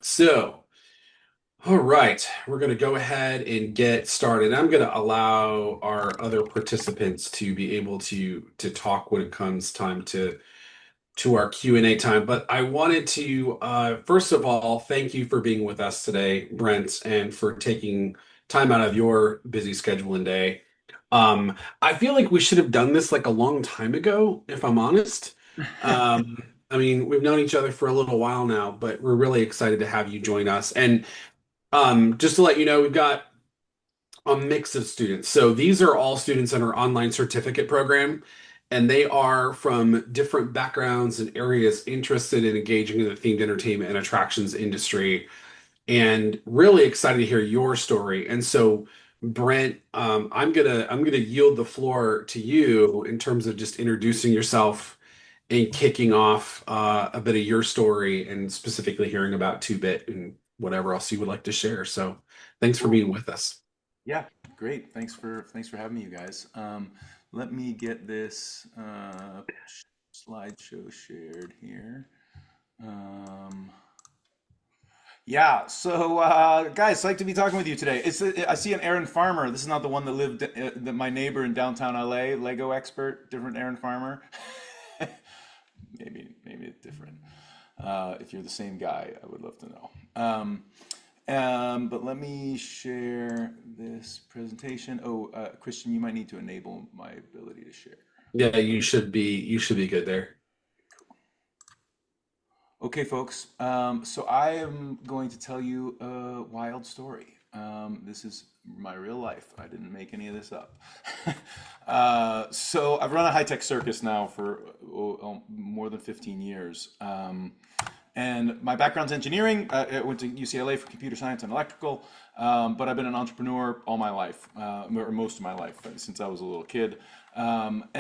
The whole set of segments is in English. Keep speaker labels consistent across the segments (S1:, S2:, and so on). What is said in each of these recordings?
S1: So, all right, we're going to go ahead and get started. I'm going to allow our other participants to be able to talk when it comes time to our Q&A time. But I wanted to first of all thank you for being with us today, Brent, and for taking time out of your busy schedule and day. I feel like we should have done this like a long time ago, if I'm honest. Um, I mean, we've known each other for a little while now, but we're really excited to have you join us. And just to let you know, we've got a mix of students. So these are all students in our online certificate program, and they are from different backgrounds and areas interested in engaging in the themed entertainment and attractions industry, and really excited to hear your story. And so, Brent, I'm gonna yield the floor to you in terms of just introducing yourself and kicking off a bit of your story and specifically hearing about 2-bit and whatever else you would like to share. So thanks for
S2: Cool.
S1: being with us.
S2: Yeah, great. Thanks for having me, you guys. Let me get this slideshow shared here. Um, yeah, so guys, psyched to be talking with you today. I see an Aaron Farmer. This is not the one that lived my neighbor in downtown LA, Lego expert, different Aaron Farmer. Maybe it's different. If you're the same guy, I would love to know. But let me share this presentation. Oh, Christian, you might need to enable my ability to share.
S1: Yeah, you should be good there.
S2: Okay, folks. So I am going to tell you a wild story. This is my real life. I didn't make any of this up. So I've run a high-tech circus now for more than 15 years. And my background's engineering. I went to UCLA for computer science and electrical, but I've been an entrepreneur all my life, or most of my life, since I was a little kid. But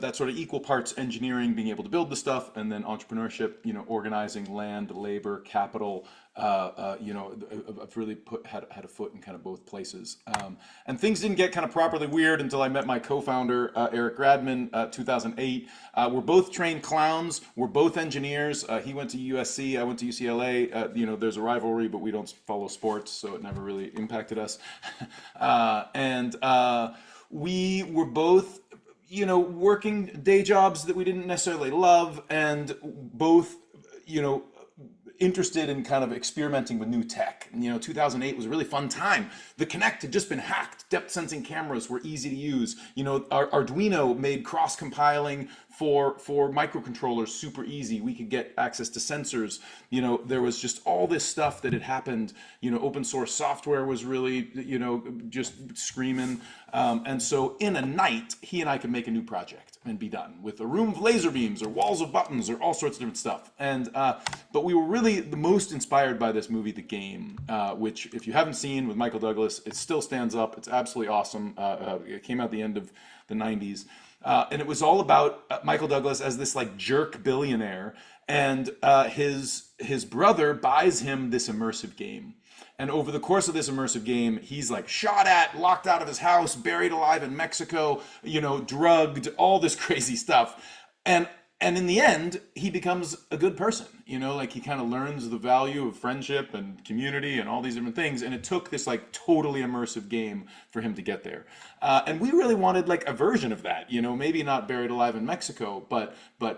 S2: that's sort of equal parts engineering, being able to build the stuff, and then entrepreneurship, organizing land, labor, capital. I've really had a foot in kind of both places. And things didn't get kind of properly weird until I met my co-founder, Eric Gradman, 2008. We're both trained clowns. We're both engineers. He went to USC. I went to UCLA. There's a rivalry, but we don't follow sports, so it never really impacted us. and We were both, working day jobs that we didn't necessarily love, and both, you know, interested in kind of experimenting with new tech. 2008 was a really fun time. The Kinect had just been hacked. Depth sensing cameras were easy to use. Our Arduino made cross compiling for microcontrollers super easy. We could get access to sensors. There was just all this stuff that had happened. Open source software was really, just screaming. And so in a night, he and I could make a new project and be done with a room of laser beams or walls of buttons or all sorts of different stuff. But we were really the most inspired by this movie, The Game, which, if you haven't seen, with Michael Douglas, it still stands up. It's absolutely awesome. It came out at the end of the 90s. And it was all about Michael Douglas as this like jerk billionaire, and his brother buys him this immersive game. And over the course of this immersive game, he's like shot at, locked out of his house, buried alive in Mexico, drugged, all this crazy stuff. And in the end, he becomes a good person. Like he kind of learns the value of friendship and community and all these different things. And it took this like totally immersive game for him to get there. And we really wanted like a version of that. Maybe not buried alive in Mexico, but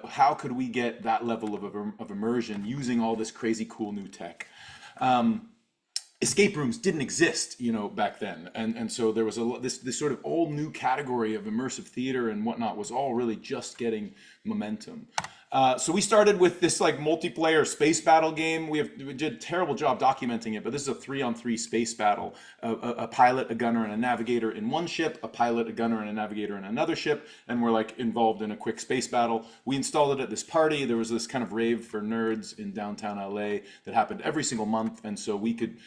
S2: how could we get that level of immersion using all this crazy cool new tech? Escape rooms didn't exist, back then, and so there was this sort of all new category of immersive theater and whatnot was all really just getting momentum. So we started with this like multiplayer space battle game. We did a terrible job documenting it, but this is a 3-on-3 space battle. A pilot, a gunner, and a navigator in one ship, a pilot, a gunner, and a navigator in another ship, and we're like involved in a quick space battle. We installed it at this party. There was this kind of rave for nerds in downtown LA that happened every single month, and so we could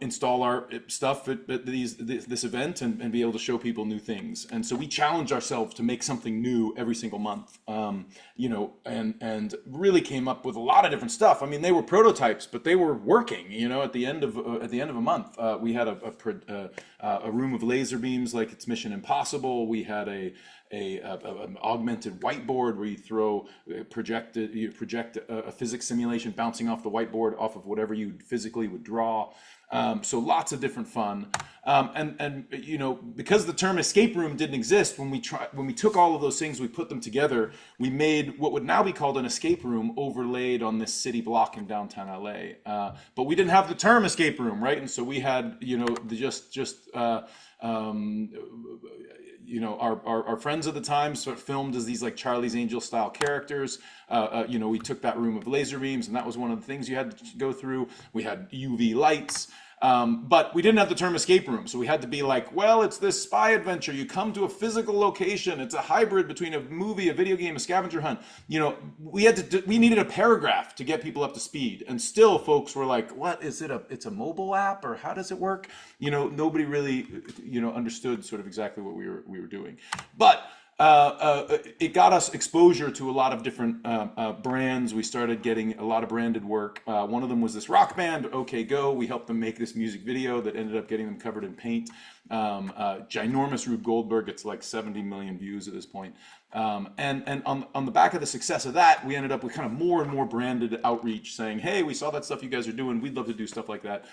S2: install our stuff at this event and be able to show people new things. And so we challenged ourselves to make something new every single month, and really came up with a lot of different stuff. I mean, they were prototypes, but they were working. At the end of a month, we had a room of laser beams like it's Mission Impossible. We had an augmented whiteboard where you project a physics simulation bouncing off the whiteboard off of whatever you physically would draw. So lots of different fun. And you know, because the term escape room didn't exist, when we took all of those things, we put them together, we made what would now be called an escape room overlaid on this city block in downtown LA. But we didn't have the term escape room, right? And so we had, you know, um, you know, our friends at the time sort of filmed as these like Charlie's Angel style characters. You know, we took that room of laser beams, and that was one of the things you had to go through. We had UV lights. But we didn't have the term escape room, so we had to be like, well, it's this spy adventure. You come to a physical location. It's a hybrid between a movie, a video game, a scavenger hunt. You know, we needed a paragraph to get people up to speed, and still, folks were like, what is it? It's a mobile app, or how does it work? You know, nobody really, you know, understood sort of exactly what we were doing, but. It got us exposure to a lot of different brands. We started getting a lot of branded work. One of them was this rock band, OK Go. We helped them make this music video that ended up getting them covered in paint. Ginormous Rube Goldberg. It's like 70 million views at this point. And on the back of the success of that, we ended up with kind of more and more branded outreach saying, hey, we saw that stuff you guys are doing. We'd love to do stuff like that.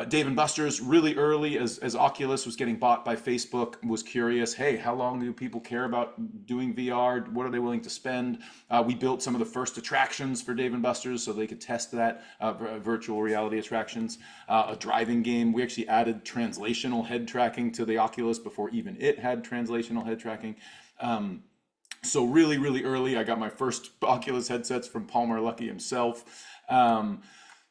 S2: Dave & Buster's really early, as Oculus was getting bought by Facebook, was curious, hey, how long do people care about doing VR? What are they willing to spend? We built some of the first attractions for Dave & Buster's so they could test that, virtual reality attractions. A driving game. We actually added translational head tracking to the Oculus before even it had translational head tracking. So really, really early, I got my first Oculus headsets from Palmer Luckey himself.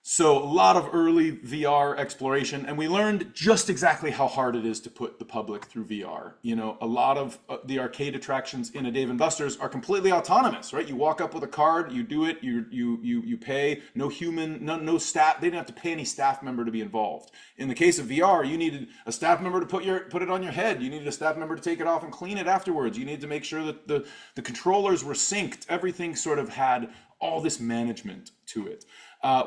S2: So a lot of early VR exploration, and we learned just exactly how hard it is to put the public through VR. You know, a lot of the arcade attractions in a Dave & Buster's are completely autonomous, right? You walk up with a card, you do it, you pay, no human, no staff. They didn't have to pay any staff member to be involved. In the case of VR, you needed a staff member to put it on your head. You needed a staff member to take it off and clean it afterwards. You needed to make sure that the controllers were synced. Everything sort of had all this management to it.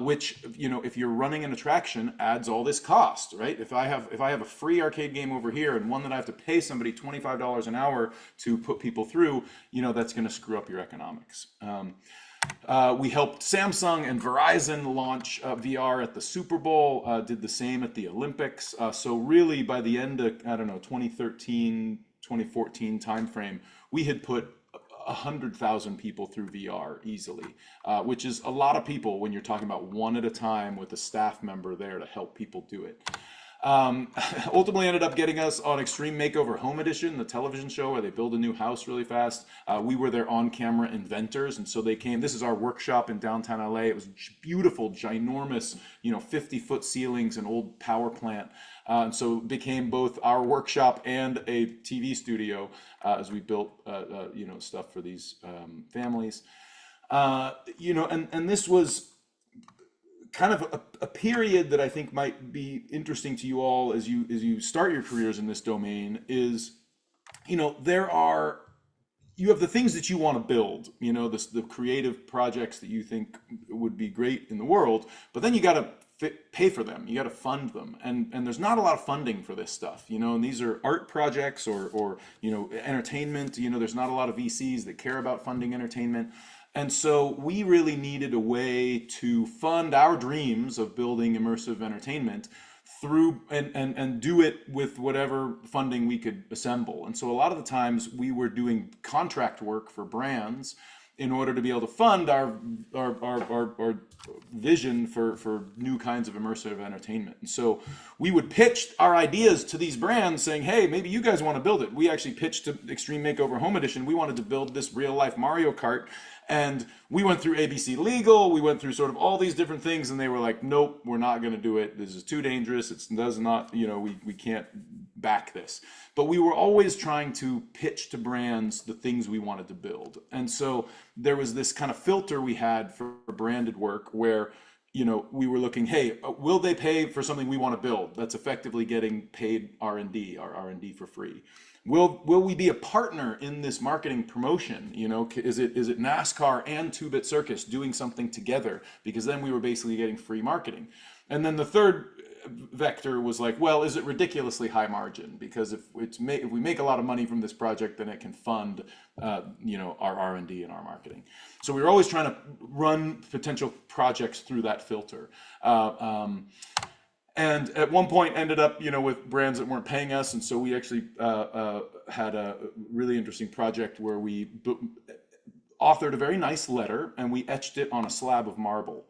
S2: Which, you know, if you're running an attraction, adds all this cost, right? If I have a free arcade game over here and one that I have to pay somebody $25 an hour to put people through, you know, that's going to screw up your economics. We helped Samsung and Verizon launch VR at the Super Bowl, did the same at the Olympics. So really by the end of, I don't know, 2013, 2014 timeframe, we had put 100,000 people through VR easily, which is a lot of people when you're talking about one at a time with a staff member there to help people do it. Ultimately ended up getting us on Extreme Makeover Home Edition, the television show where they build a new house really fast. We were their on-camera inventors, and so they came. This is our workshop in downtown LA. It was beautiful, ginormous, you know, 50-foot ceilings, an old power plant. And so it became both our workshop and a TV studio as we built, you know, stuff for these families. You know, and this was kind of a period that I think might be interesting to you all as you start your careers in this domain is, you know, you have the things that you want to build, you know, the creative projects that you think would be great in the world, but then you got to pay for them. You got to fund them, and there's not a lot of funding for this stuff, you know. And these are art projects or you know, entertainment. You know, there's not a lot of VCs that care about funding entertainment, and so we really needed a way to fund our dreams of building immersive entertainment through and do it with whatever funding we could assemble. And so a lot of the times we were doing contract work for brands in order to be able to fund our vision for new kinds of immersive entertainment. And so we would pitch our ideas to these brands saying, hey, maybe you guys want to build it. We actually pitched to Extreme Makeover Home Edition. We wanted to build this real life Mario Kart. And we went through ABC Legal, we went through sort of all these different things, and they were like, nope, we're not going to do it. This is too dangerous. It does not, you know, we can't back this. But we were always trying to pitch to brands the things we wanted to build. And so there was this kind of filter we had for branded work where, you know, we were looking, hey, will they pay for something we want to build? That's effectively getting paid R&D, our R&D for free. Will we be a partner in this marketing promotion? You know, is it NASCAR and Two Bit Circus doing something together? Because then we were basically getting free marketing. And then the third vector was like, well, is it ridiculously high margin? Because if we make a lot of money from this project, then it can fund our R&D and our marketing. So we were always trying to run potential projects through that filter. And at one point ended up, with brands that weren't paying us, and so we actually had a really interesting project where we authored a very nice letter and we etched it on a slab of marble.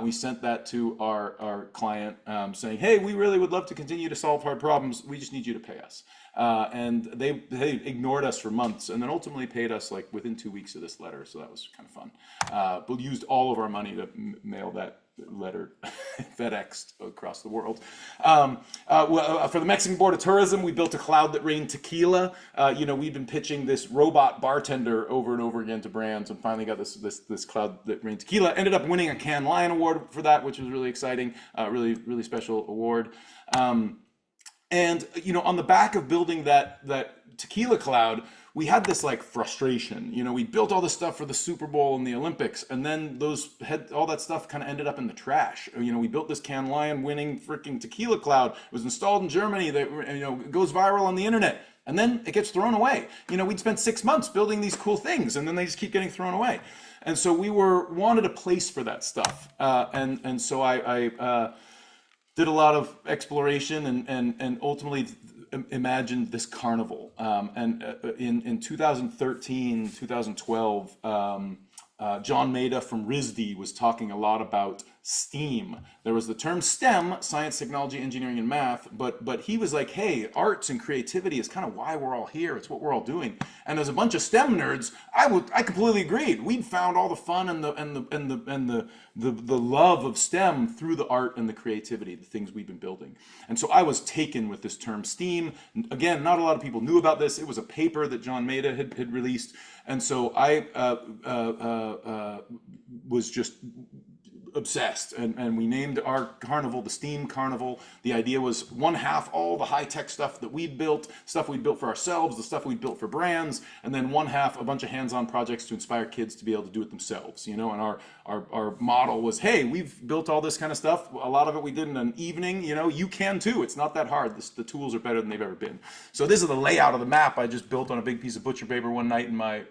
S2: We sent that to our client saying, hey, we really would love to continue to solve hard problems. We just need you to pay us. And they ignored us for months and then ultimately paid us like within 2 weeks of this letter. So that was kind of fun. We used all of our money to mail that letter FedExed across the world. For the Mexican Board of Tourism, we built a cloud that rained tequila. We've been pitching this robot bartender over and over again to brands, and finally got this cloud that rained tequila. Ended up winning a Cannes Lion Award for that, which was really exciting. Really special award. On the back of building that tequila cloud, we had this like frustration. We built all this stuff for the Super Bowl and the Olympics, and then all that stuff kind of ended up in the trash. We built this Cannes Lion winning freaking tequila cloud. It was installed in Germany. That goes viral on the internet, and then it gets thrown away. We'd spent 6 months building these cool things, and then they just keep getting thrown away. And so we wanted a place for that stuff, and so I did a lot of exploration and ultimately imagined this carnival. In 2013, 2012, John Maeda from RISD was talking a lot about STEAM. There was the term STEM, science, technology, engineering, and math, but he was like, hey, arts and creativity is kind of why we're all here. It's what we're all doing. And as a bunch of STEM nerds, I completely agreed. We'd found all the fun and the love of STEM through the art and the creativity, the things we've been building. And so I was taken with this term STEAM. Again, not a lot of people knew about this. It was a paper that John Maeda had released. And so I was just obsessed, and we named our carnival the STEAM Carnival. The idea was one half all the high-tech stuff that we'd built, stuff we'd built for ourselves, the stuff we'd built for brands, and then one half a bunch of hands-on projects to inspire kids to be able to do it themselves. And our model was, hey, we've built all this kind of stuff. A lot of it we did in an evening. You can too. It's not that hard. The tools are better than they've ever been. So this is the layout of the map I just built on a big piece of butcher paper one night in my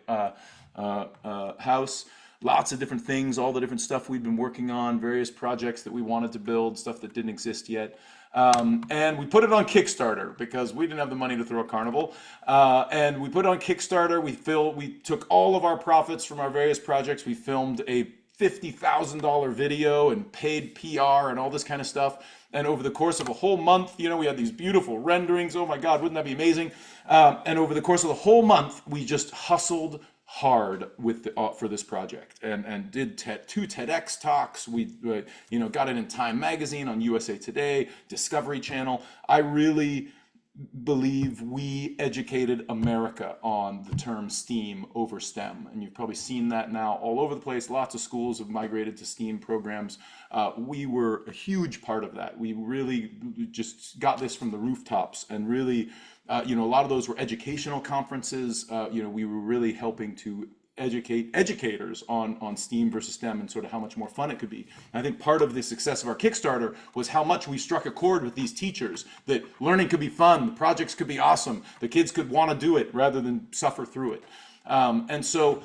S2: house. Lots of different things, all the different stuff we'd been working on, various projects that we wanted to build, stuff that didn't exist yet. And we put it on Kickstarter because we didn't have the money to throw a carnival. And we put it on Kickstarter. We took all of our profits from our various projects. We filmed a $50,000 video and paid PR and all this kind of stuff. And over the course of a whole month, we had these beautiful renderings. Oh my God, wouldn't that be amazing? And over the course of the whole month, we just hustled hard for this project and did 2 TEDx talks. We got it in Time Magazine, on USA Today, Discovery Channel. I really believe we educated America on the term STEAM over STEM, and you've probably seen that now all over the place. Lots of schools have migrated to STEAM programs. We were a huge part of that. We really just got this from the rooftops, and really a lot of those were educational conferences. We were really helping to educate educators on STEAM versus STEM and sort of how much more fun it could be. And I think part of the success of our Kickstarter was how much we struck a chord with these teachers, that learning could be fun, the projects could be awesome, the kids could want to do it rather than suffer through it. And so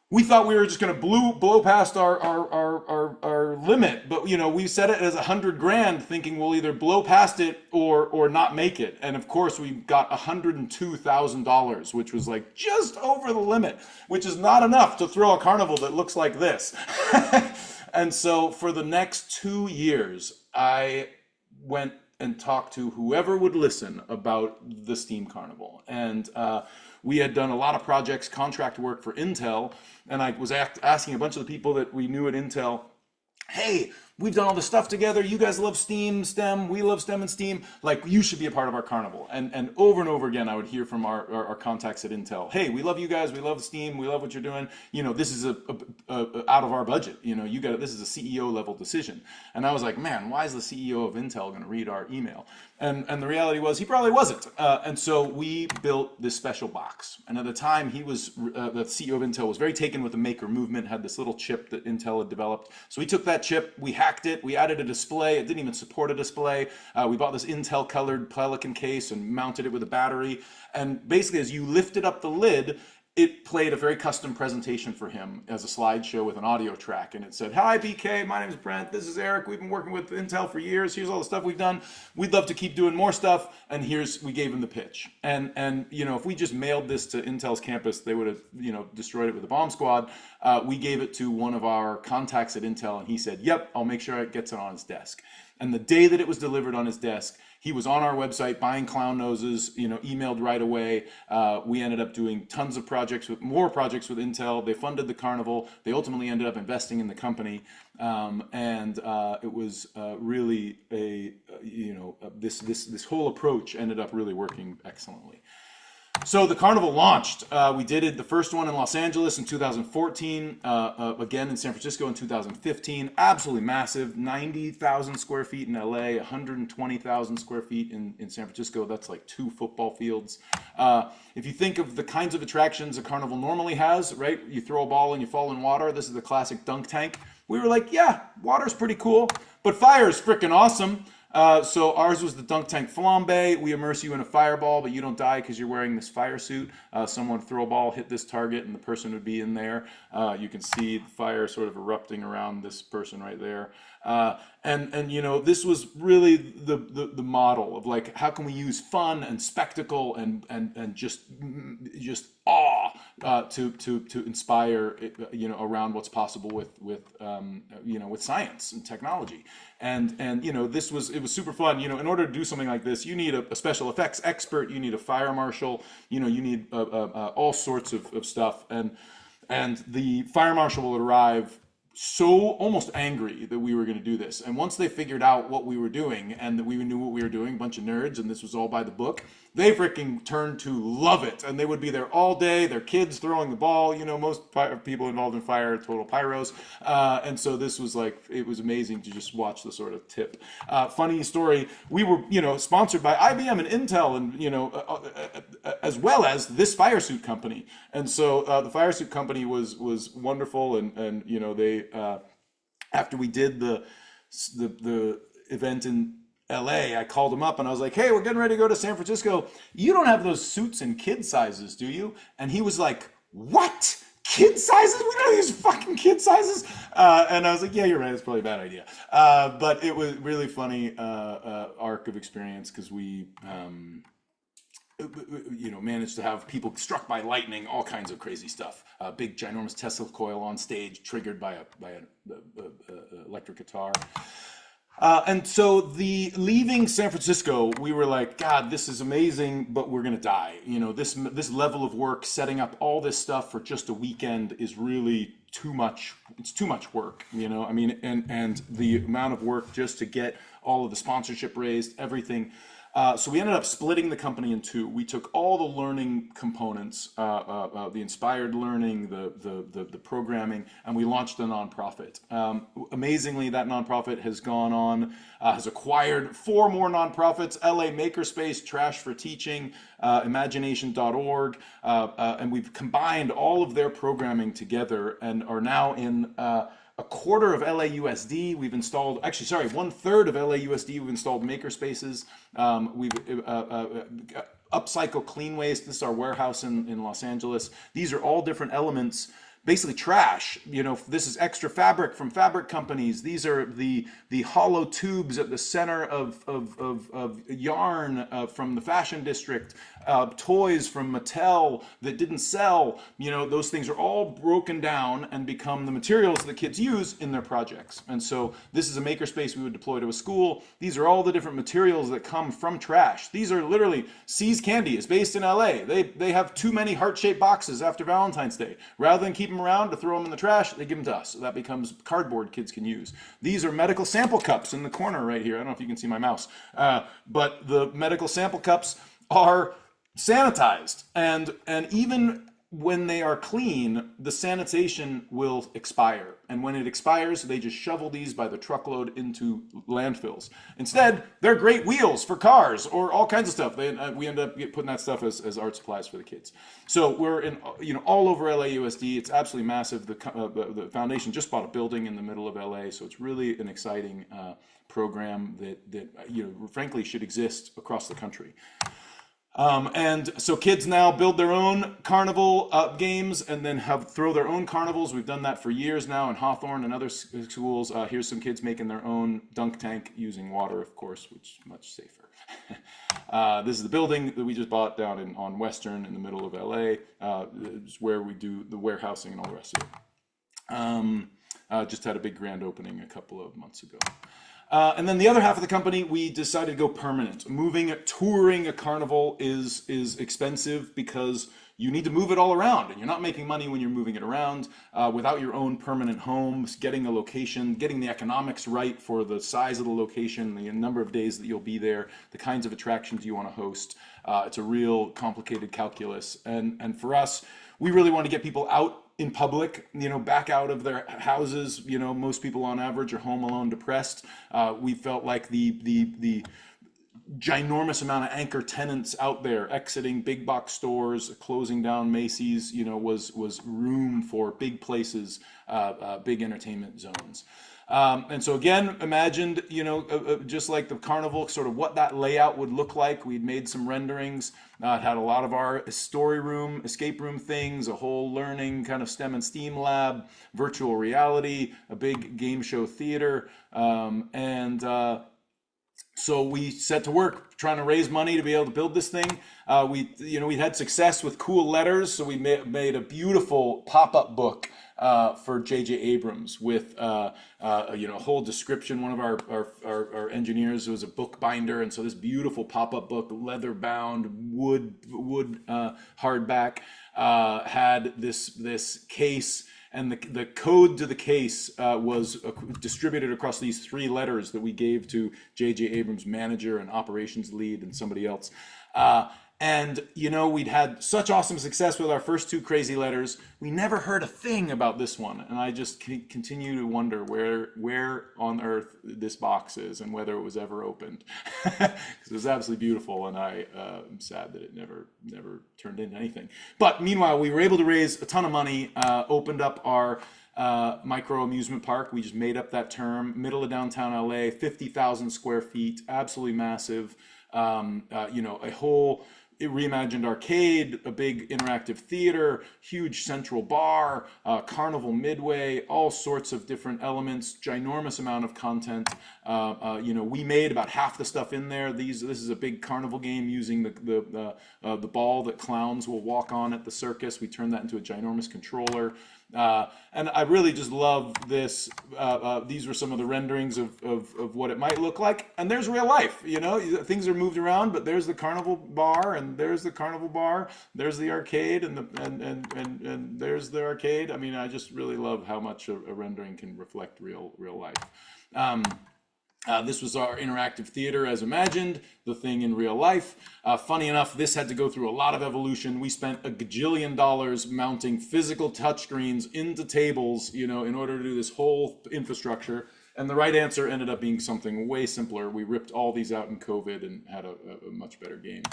S2: we thought we were just going to blow past our limit, but we set it as $100,000, thinking we'll either blow past it or not make it. And of course, we got $102,000, which was like just over the limit, which is not enough to throw a carnival that looks like this. And so for the next 2 years, I went and talked to whoever would listen about the STEAM Carnival. And we had done a lot of projects, contract work for Intel, and I was asking a bunch of the people that we knew at Intel, hey, we've done all this stuff together. You guys love STEAM, STEM. We love STEM and STEAM. Like, you should be a part of our carnival. And over again, I would hear from our contacts at Intel, hey, we love you guys. We love STEAM. We love what you're doing. This is out of our budget. This is a CEO level decision. And I was like, man, why is the CEO of Intel going to read our email? And the reality was he probably wasn't. And so we built this special box. And at the time, he was the CEO of Intel was very taken with the maker movement, had this little chip that Intel had developed. So we took that chip, we hacked it. We added a display. It didn't even support a display. We bought this Intel colored Pelican case and mounted it with a battery. And basically, as you lifted up the lid, it played a very custom presentation for him as a slideshow with an audio track. And it said, "Hi, BK, my name is Brent. This is Eric. We've been working with Intel for years. Here's all the stuff we've done. We'd love to keep doing more stuff." And we gave him the pitch. And if we just mailed this to Intel's campus, they would have, destroyed it with a bomb squad. We gave it to one of our contacts at Intel, and he said, "Yep, I'll make sure it gets it on his desk." And the day that it was delivered on his desk, he was on our website buying clown noses, emailed right away. We ended up doing tons of more projects with Intel. They funded the carnival. They ultimately ended up investing in the company. It was really this whole approach ended up really working excellently. So the carnival launched. We did it, the first one in Los Angeles in 2014, again in San Francisco in 2015. Absolutely massive, 90,000 square feet in LA, 120,000 square feet in San Francisco. That's like 2 football fields. If you think of the kinds of attractions a carnival normally has, right? You throw a ball and you fall in water. This is the classic dunk tank. We were like, yeah, water's pretty cool, but fire is freaking awesome. So ours was the dunk tank flambe. We immerse you in a fireball, but you don't die because you're wearing this fire suit. Someone would throw a ball, hit this target, and the person would be in there. You can see the fire sort of erupting around this person right there. This was really the model of like, how can we use fun and spectacle and just awe to inspire around what's possible with science and technology. It was super fun. In order to do something like this, you need a special effects expert, you need a fire marshal, you need all sorts of stuff. And the fire marshal would arrive so almost angry that we were going to do this. And once they figured out what we were doing and that we knew what we were doing, a bunch of nerds, and this was all by the book, they freaking turned to love it. And they would be there all day, their kids throwing the ball. Most people involved in fire are total pyros. And so this was like, it was amazing to just watch the sort of tip. Funny story, we were, sponsored by IBM and Intel and, as well as this fire suit company. And so the fire suit company was wonderful. And they, after we did the event in LA, I called him up and I was like, "Hey, we're getting ready to go to San Francisco. You don't have those suits in kid sizes, do you?" And he was like, "What? Kid sizes? We don't use fucking kid sizes." And I was like, "Yeah, you're right. It's probably a bad idea." But it was really funny arc of experience because we managed to have people struck by lightning, all kinds of crazy stuff. Big ginormous Tesla coil on stage triggered by an electric guitar. And so leaving San Francisco, we were like, God, this is amazing, but we're gonna die. This level of work, setting up all this stuff for just a weekend is really too much. It's too much work, and the amount of work just to get all of the sponsorship raised, everything. So we ended up splitting the company in 2. We took all the learning components, the inspired learning, the programming, and we launched a nonprofit. Amazingly, that nonprofit has gone on, has acquired 4 more nonprofits: LA Makerspace, Trash for Teaching, Imagination.org, and we've combined all of their programming together and are now in a quarter of LAUSD. We've installed, 1/3 of LAUSD. We've installed makerspaces. We've upcycle clean waste. This is our warehouse in Los Angeles. These are all different elements, basically trash. This is extra fabric from fabric companies. These are the hollow tubes at the center of yarn from the fashion district. Toys from Mattel that didn't sell. Those things are all broken down and become the materials that kids use in their projects. And so this is a makerspace we would deploy to a school. These are all the different materials that come from trash. These are literally, C's Candy is based in LA. They have too many heart-shaped boxes after Valentine's Day. Rather than keep them around to throw them in the trash, they give them to us. So that becomes cardboard kids can use. These are medical sample cups in the corner right here. I don't know if you can see my mouse. But the medical sample cups are sanitized, and even when they are clean, the sanitation will expire. And when it expires, they just shovel these by the truckload into landfills. Instead, they're great wheels for cars or all kinds of stuff. We end up putting that stuff as art supplies for the kids. So we're in, all over LAUSD. It's absolutely massive. The foundation just bought a building in the middle of LA. So it's really an exciting program that frankly should exist across the country. And so kids now build their own carnival games and then throw their own carnivals. We've done that for years now in Hawthorne and other schools. Here's some kids making their own dunk tank using water, of course, which is much safer. This is the building that we just bought down on Western in the middle of LA. It's where we do the warehousing and all the rest of it. Just had a big grand opening a couple of months ago. And then the other half of the company, we decided to go permanent. Touring a carnival is expensive because you need to move it all around, and you're not making money when you're moving it around. Without your own permanent home, getting a location, getting the economics right for the size of the location, the number of days that you'll be there, the kinds of attractions you want to host. It's a real complicated calculus. And for us, we really want to get people out in public, back out of their houses. Most people on average are home alone, depressed. We felt like the ginormous amount of anchor tenants out there exiting big box stores, closing down Macy's, was room for big places, big entertainment zones. And so again, imagined, just like the carnival, sort of what that layout would look like. We'd made some renderings. It had a lot of our story room, escape room things, a whole learning kind of STEM and STEAM lab, virtual reality, a big game show theater, so we set to work trying to raise money to be able to build this thing. We had success with cool letters, so we made a beautiful pop-up book for J.J. Abrams with a whole description. One of our engineers was a bookbinder, and so this beautiful pop-up book, leather-bound, wood hardback, had this case. And the code to the case was distributed across these 3 letters that we gave to J.J. Abrams' manager and operations lead and somebody else. We'd had such awesome success with our first 2 crazy letters. We never heard a thing about this one. And I just continue to wonder where on earth this box is and whether it was ever opened. Because it was absolutely beautiful, and I am sad that it never turned into anything. But meanwhile, we were able to raise a ton of money, opened up our micro amusement park. We just made up that term, middle of downtown LA, 50,000 square feet, absolutely massive. A whole reimagined arcade, a big interactive theater, huge central bar, carnival midway, all sorts of different elements, ginormous amount of content. We made about half the stuff in there. This is a big carnival game using the ball that clowns will walk on at the circus. We turned that into a ginormous controller. And I really just love this. These were some of the renderings of what it might look like. And there's real life, things are moved around, but there's the carnival bar, and there's the carnival bar, there's the arcade, and there's the arcade. I mean, I just really love how much a rendering can reflect real life. This was our interactive theater as imagined, the thing in real life. Funny enough, this had to go through a lot of evolution. We spent $1 gajillion mounting physical touchscreens into tables, in order to do this whole infrastructure. And the right answer ended up being something way simpler. We ripped all these out in COVID and had a much better game.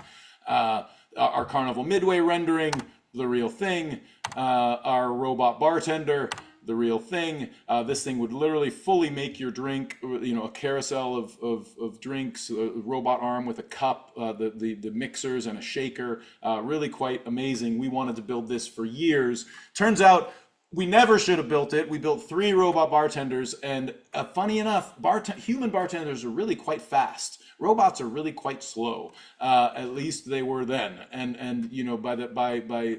S2: Our Carnival Midway rendering, the real thing. Our robot bartender, the real thing. This thing would literally fully make your drink, a carousel of drinks, a robot arm with a cup, the mixers and a shaker. Really quite amazing. We wanted to build this for years. Turns out we never should have built it. We built 3 robot bartenders, and funny enough, human bartenders are really quite fast. Robots are really quite slow. At least they were then. And by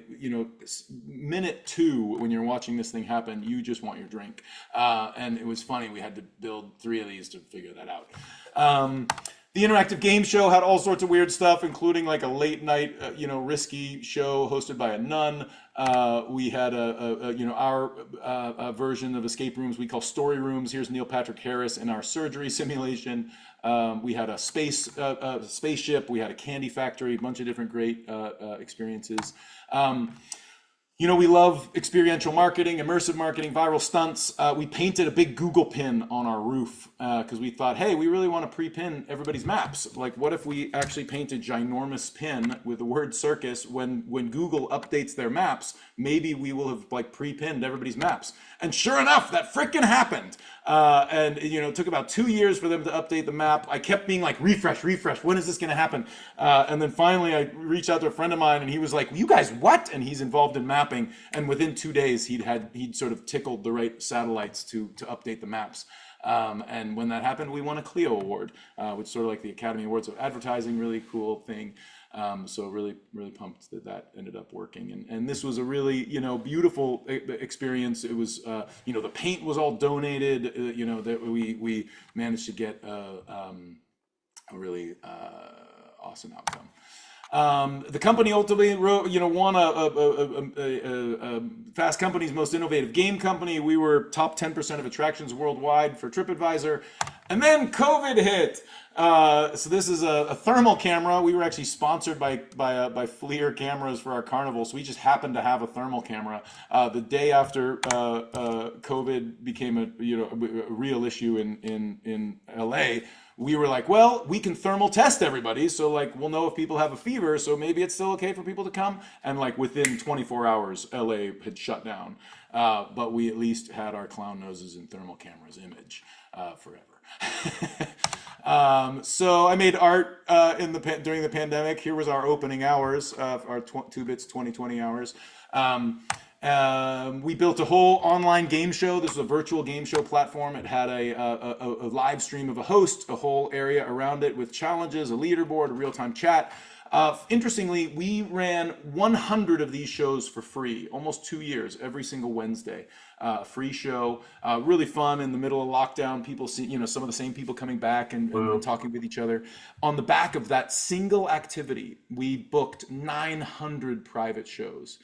S2: minute 2, when you're watching this thing happen, you just want your drink. And it was funny. We had to build 3 of these to figure that out. The interactive game show had all sorts of weird stuff, including like a late night, risky show hosted by a nun. We had our version of escape rooms we call story rooms. Here's Neil Patrick Harris in our surgery simulation. We had a spaceship. We had a candy factory. A bunch of different great experiences. we love experiential marketing, immersive marketing, viral stunts. We painted a big Google pin on our roof because we thought, hey, we really want to pre-pin everybody's maps. Like, what if we actually paint a ginormous pin with the word circus when Google updates their maps? Maybe we will have like pre-pinned everybody's maps. And sure enough, that frickin' happened. And it took about 2 years for them to update the map. I kept being like, refresh, refresh. When is this going to happen? And then finally, I reached out to a friend of mine, and he was like, "You guys, what?" And he's involved in mapping. And within 2 days, he'd sort of tickled the right satellites to update the maps. And when that happened, we won a Clio Award, which is sort of like the Academy Awards of Advertising. Really cool thing. So really, really pumped that that ended up working. And this was a really, beautiful experience. It was, the paint was all donated, that we managed to get a really awesome outcome. The company ultimately won a Fast Company's Most Innovative Game Company. We were top 10% of attractions worldwide for TripAdvisor. And then COVID hit. So this is a thermal camera. We were actually sponsored by FLIR cameras for our carnival, so we just happened to have a thermal camera. The day after COVID became a real issue in LA, we were like, well, we can thermal test everybody, so like we'll know if people have a fever, so maybe it's still okay for people to come. And like within 24 hours, LA had shut down, but we at least had our clown noses in thermal cameras image forever. So I made art during the pandemic. Here was our opening hours, our 2bits 2020 hours. We built a whole online game show. This was a virtual game show platform. It had a live stream of a host, a whole area around it with challenges, a leaderboard, a real-time chat. Interestingly, we ran 100 of these shows for free, almost 2 years, every single Wednesday. Free show, really fun in the middle of lockdown. People see, some of the same people coming back and talking with each other. On the back of that single activity, we booked 900 private shows.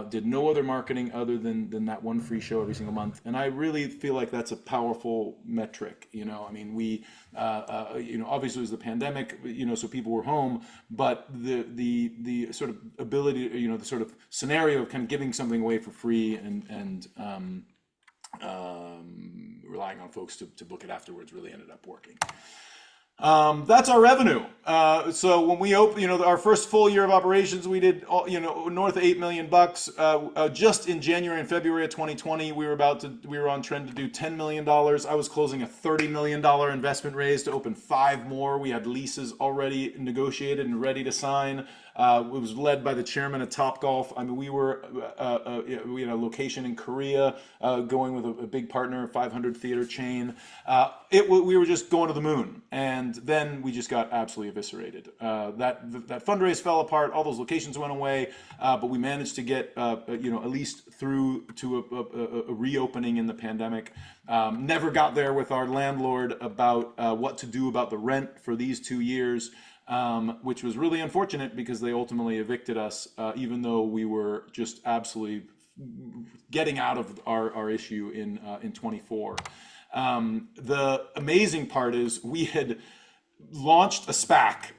S2: Did no other marketing other than that one free show every single month. And I really feel like that's a powerful metric. I mean, we, obviously it was the pandemic, so people were home, but the sort of ability, the sort of scenario of kind of giving something away for free and relying on folks to book it afterwards really ended up working. That's our revenue. So when we opened, our first full year of operations, we did, north of $8 million. Just in January and February of 2020, we were on trend to do $10 million. I was closing a $30 million investment raise to open 5 more. We had leases already negotiated and ready to sign. It was led by the chairman of Topgolf. I mean, we had a location in Korea, going with a big partner, 500 theater chain. We were just going to the moon, and then we just got absolutely eviscerated. That fundraise fell apart. All those locations went away, but we managed to get at least through to a reopening in the pandemic. Never got there with our landlord about what to do about the rent for these 2 years. Which was really unfortunate because they ultimately evicted us, even though we were just absolutely getting out of our issue in 24. The amazing part is we had launched a SPAC.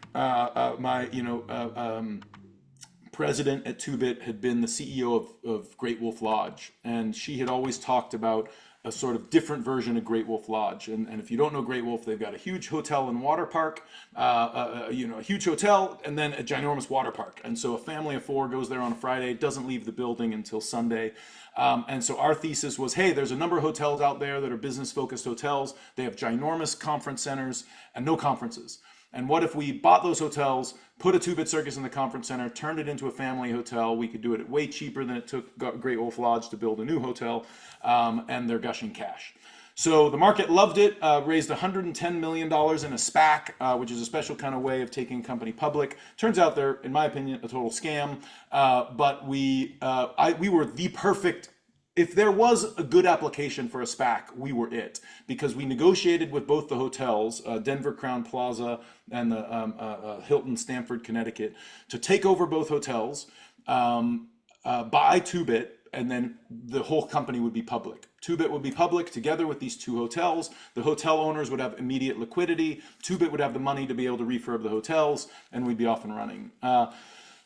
S2: President at 2bit had been the CEO of Great Wolf Lodge, and she had always talked about a sort of different version of Great Wolf Lodge. And if you don't know Great Wolf, they've got a huge hotel and water park, a huge hotel, and then a ginormous water park. And so a family of 4 goes there on a Friday, doesn't leave the building until Sunday. And so our thesis was, hey, there's a number of hotels out there that are business-focused hotels. They have ginormous conference centers and no conferences. And what if we bought those hotels, put a 2-bit circus in the conference center, turned it into a family hotel? We could do it at way cheaper than it took Great Wolf Lodge to build a new hotel, and they're gushing cash. So the market loved it, raised $110 million in a SPAC, which is a special kind of way of taking a company public. Turns out they're, in my opinion, a total scam, but we were the perfect. If there was a good application for a SPAC, we were it, because we negotiated with both the hotels, Denver Crown Plaza and the Hilton Stamford, Connecticut, to take over both hotels, buy 2-bit, and then the whole company would be public. 2-bit would be public together with these 2 hotels. The hotel owners would have immediate liquidity. 2-bit would have the money to be able to refurb the hotels, and we'd be off and running.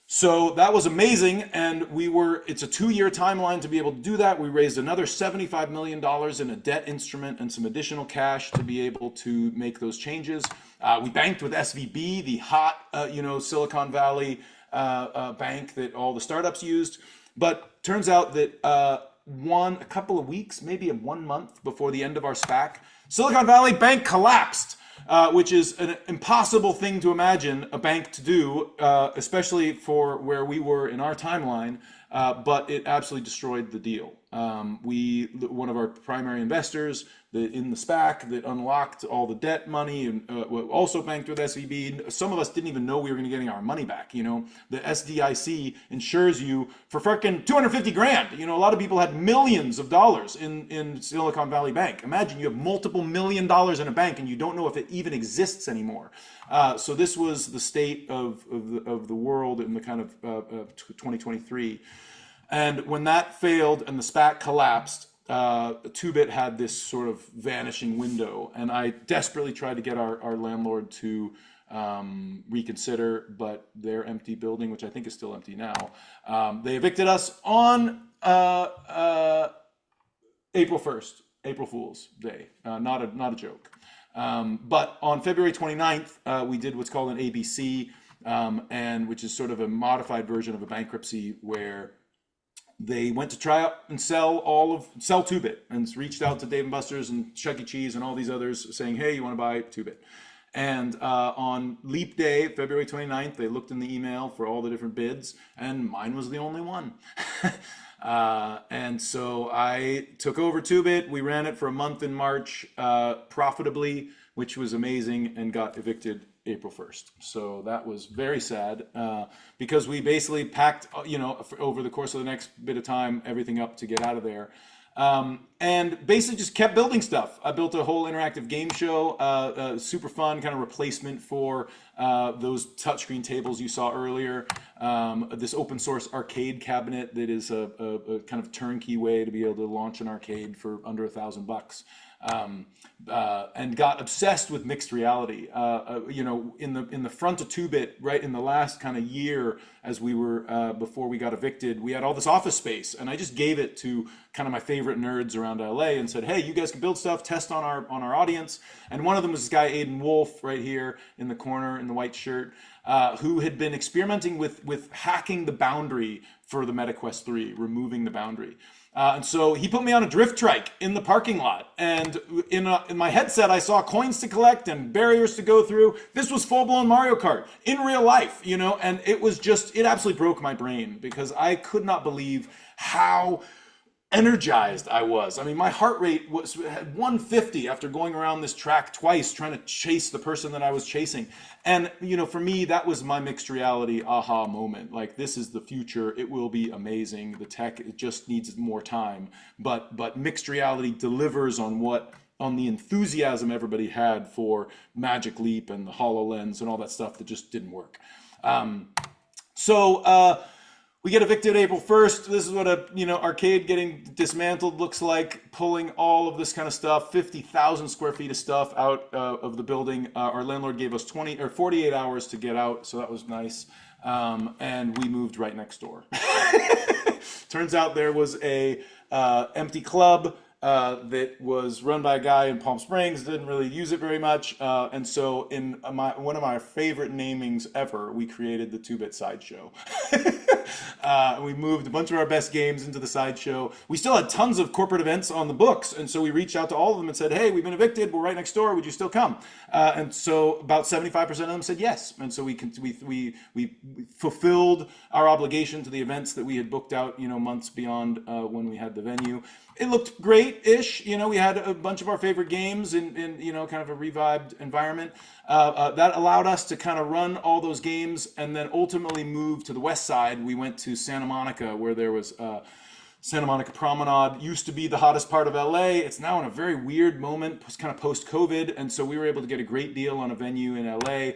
S2: So that was amazing, and it's a 2-year timeline to be able to do that. We raised another $75 million in a debt instrument and some additional cash to be able to make those changes. We banked with SVB, the hot, Silicon Valley bank that all the startups used. But turns out that a couple of weeks, maybe 1 month before the end of our SPAC, Silicon Valley Bank collapsed. Which is an impossible thing to imagine a bank to do, especially for where we were in our timeline. But it absolutely destroyed the deal. One of our primary investors in the SPAC that unlocked all the debt money and also banked with SVB. Some of us didn't even know we were going to get our money back. You know, the SDIC insures you for freaking 250 grand. You know, a lot of people had millions of dollars in Silicon Valley Bank. Imagine you have multiple $1 million in a bank and you don't know if it even exists anymore. So this was the state of the world in the kind of 2023. And when that failed and the SPAC collapsed, 2-Bit had this sort of vanishing window. And I desperately tried to get our landlord to reconsider, but their empty building, which I think is still empty now, they evicted us on April 1st, April Fool's Day. Not a joke. But on February 29th, we did what's called an ABC, and which is sort of a modified version of a bankruptcy where they went to try out and sell 2-Bit and reached out to Dave & Buster's and Chuck E. Cheese and all these others saying, hey, you want to buy 2-Bit? And on Leap Day, February 29th, they looked in the email for all the different bids, and mine was the only one. And so I took over 2-Bit. We ran it for a month in March profitably, which was amazing, and got evicted April 1st. So that was very sad because we basically packed, over the course of the next bit of time, everything up to get out of there. And basically just kept building stuff. I built a whole interactive game show, super fun kind of replacement for those touchscreen tables you saw earlier. This open source arcade cabinet that is a kind of turnkey way to be able to launch an arcade for under $1,000. And got obsessed with mixed reality. In the front of 2-Bit, right in the last kind of year, as we were before we got evicted, we had all this office space, and I just gave it to kind of my favorite nerds around LA and said, "Hey, you guys can build stuff, test on our audience." And one of them was this guy Aiden Wolf right here in the corner in the white shirt, who had been experimenting with hacking the boundary for the MetaQuest 3, removing the boundary. And so he put me on a drift trike in the parking lot. And in my headset, I saw coins to collect and barriers to go through. This was full-blown Mario Kart in real life, and it absolutely broke my brain because I could not believe how energized I was. I mean, my heart rate was at 150 after going around this track twice trying to chase the person that I was chasing. And, for me, that was my mixed reality aha moment. Like, this is the future. It will be amazing. The tech, it just needs more time. But mixed reality delivers on the enthusiasm everybody had for Magic Leap and the HoloLens and all that stuff that just didn't work. We get evicted April 1st. This is what arcade getting dismantled looks like, pulling all of this kind of stuff, 50,000 square feet of stuff out of the building. Our landlord gave us 48 hours to get out, so that was nice. And we moved right next door. Turns out there was a empty club that was run by a guy in Palm Springs, didn't really use it very much. And so in one of my favorite namings ever, we created the 2-Bit Sideshow. We moved a bunch of our best games into the Sideshow. We still had tons of corporate events on the books. And so we reached out to all of them and said, hey, we've been evicted. We're right next door. Would you still come? And so about 75% of them said yes. And so we fulfilled our obligation to the events that we had booked out, months beyond when we had the venue. It looked great-ish. We had a bunch of our favorite games in kind of a revived environment. That allowed us to kind of run all those games and then ultimately move to the west side. We went to Santa Monica, where there was Santa Monica Promenade. Used to be the hottest part of LA. It's now in a very weird moment, kind of post-COVID. And so we were able to get a great deal on a venue in LA.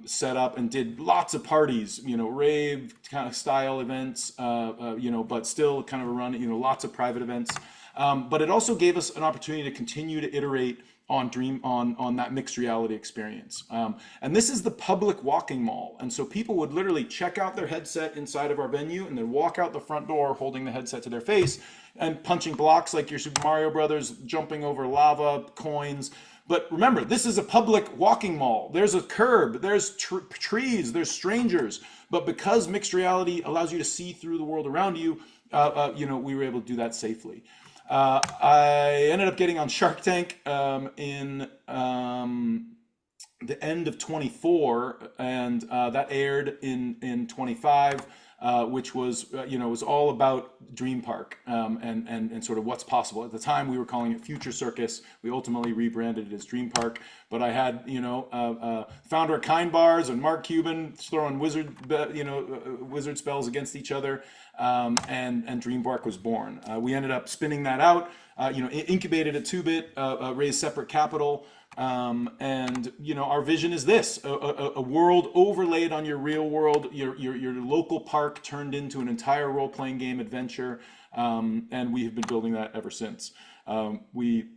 S2: Set up and did lots of parties, rave kind of style events, but still kind of run, lots of private events. But it also gave us an opportunity to continue to iterate on that mixed reality experience. And this is the public walking mall. And so people would literally check out their headset inside of our venue and then walk out the front door holding the headset to their face and punching blocks like your Super Mario Brothers, jumping over lava, coins. But remember, this is a public walking mall. There's a curb, there's trees, there's strangers. But because mixed reality allows you to see through the world around you, we were able to do that safely. I ended up getting on Shark Tank in the end of 24, and that aired in 25. Which was, was all about Dream Park and sort of what's possible. At the time, we were calling it Future Circus. We ultimately rebranded it as Dream Park. But I had, founder of Kind Bars and Mark Cuban throwing wizard spells against each other, and Dream Park was born. We ended up spinning that out, incubated a 2-bit, raised separate capital. And our vision is this: a world overlaid on your real world, your local park turned into an entire role-playing game adventure, and we have been building that ever since. We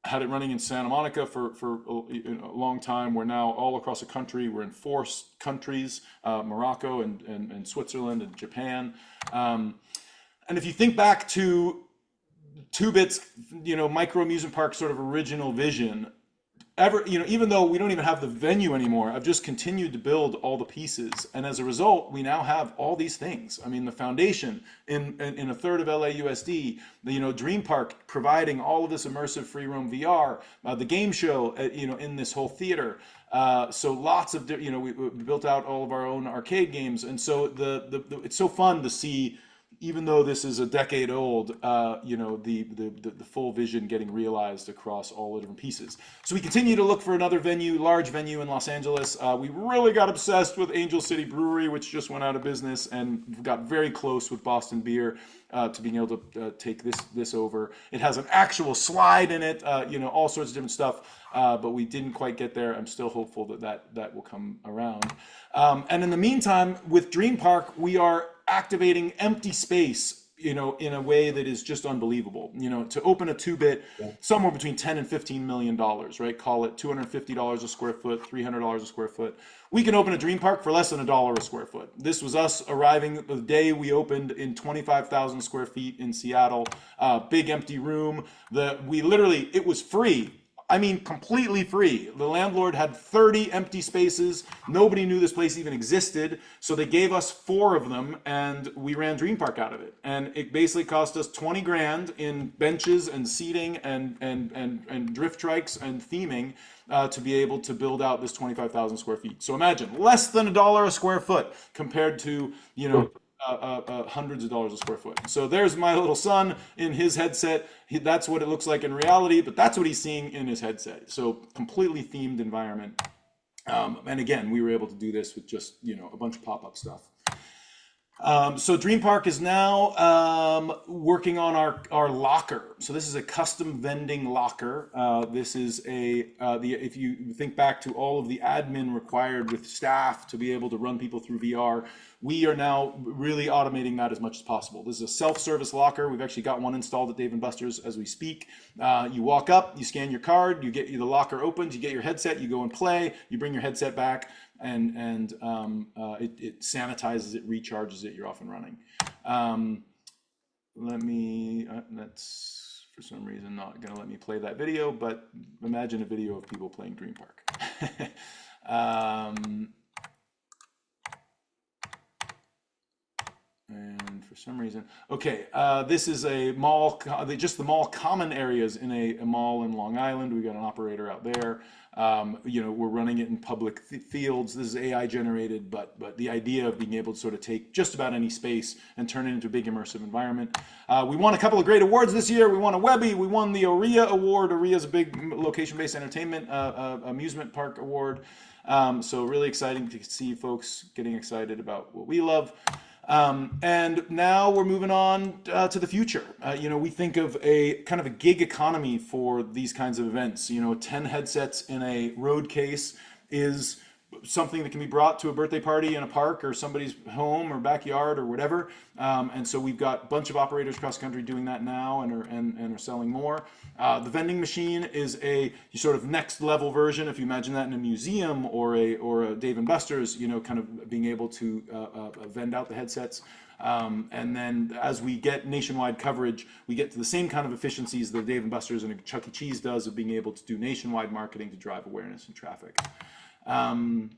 S2: had it running in Santa Monica for a long time. We're now all across the country. We're in 4 countries: Morocco and Switzerland and Japan. And if you think back to 2-Bit's micro amusement park sort of original vision, even though we don't even have the venue anymore, I've just continued to build all the pieces, and as a result, we now have all these things. I mean, the foundation in a third of LAUSD, Dream Park providing all of this immersive free roam VR, the game show, in this whole theater. So lots of, we built out all of our own arcade games, and so it's so fun to see. Even though this is a decade old, the full vision getting realized across all the different pieces. So we continue to look for another large venue in Los Angeles. We really got obsessed with Angel City Brewery, which just went out of business, and got very close with Boston Beer to being able to take this over. It has an actual slide in it, all sorts of different stuff, but we didn't quite get there. I'm still hopeful that will come around. And in the meantime, with Dream Park, we are activating empty space, in a way that is just unbelievable. To open a 2-bit, somewhere between $10 and $15 million, right? Call it $250 a square foot, $300 a square foot. We can open a Dream Park for less than $1 a square foot. This was us arriving the day we opened in 25,000 square feet in Seattle, big empty room. It was free. I mean, completely free. The landlord had 30 empty spaces. Nobody knew this place even existed. So they gave us 4 of them, and we ran Dream Park out of it. And it basically cost us 20 grand in benches and seating and drift trikes and theming to be able to build out this 25,000 square feet. So imagine, less than $1 a square foot compared to, hundreds of dollars a square foot. So there's my little son in his headset. That's what it looks like in reality, but that's what he's seeing in his headset. So completely themed environment. And again, we were able to do this with just, a bunch of pop-up stuff. So Dream Park is now working on our locker. So this is a custom vending locker. This is if you think back to all of the admin required with staff to be able to run people through VR, we are now really automating that as much as possible. This is a self-service locker. We've actually got one installed at Dave & Buster's as we speak. You walk up, you scan your card, the locker opens, you get your headset, you go and play, you bring your headset back, and it sanitizes it, recharges it, you're off and running. That's for some reason not going to let me play that video, but imagine a video of people playing Dream Park. And for some reason, okay, this is a mall, just the mall common areas in a mall in Long Island. We got an operator out there. We're running it in public fields. This is AI generated, but the idea of being able to sort of take just about any space and turn it into a big immersive environment. We won a couple of great awards this year. We won a Webby. We won the OREA award. OREA is a big location-based entertainment amusement park award. So really exciting to see folks getting excited about what we love. And now we're moving on to the future. We think of a kind of a gig economy for these kinds of events. 10 headsets in a road case is something that can be brought to a birthday party in a park or somebody's home or backyard or whatever. And so we've got a bunch of operators across the country doing that now and are selling more. The vending machine is a sort of next level version. If you imagine that in a museum or a Dave and Buster's, kind of being able to vend out the headsets. And then as we get nationwide coverage, we get to the same kind of efficiencies that Dave and Buster's and Chuck E. Cheese does of being able to do nationwide marketing to drive awareness and traffic. Um,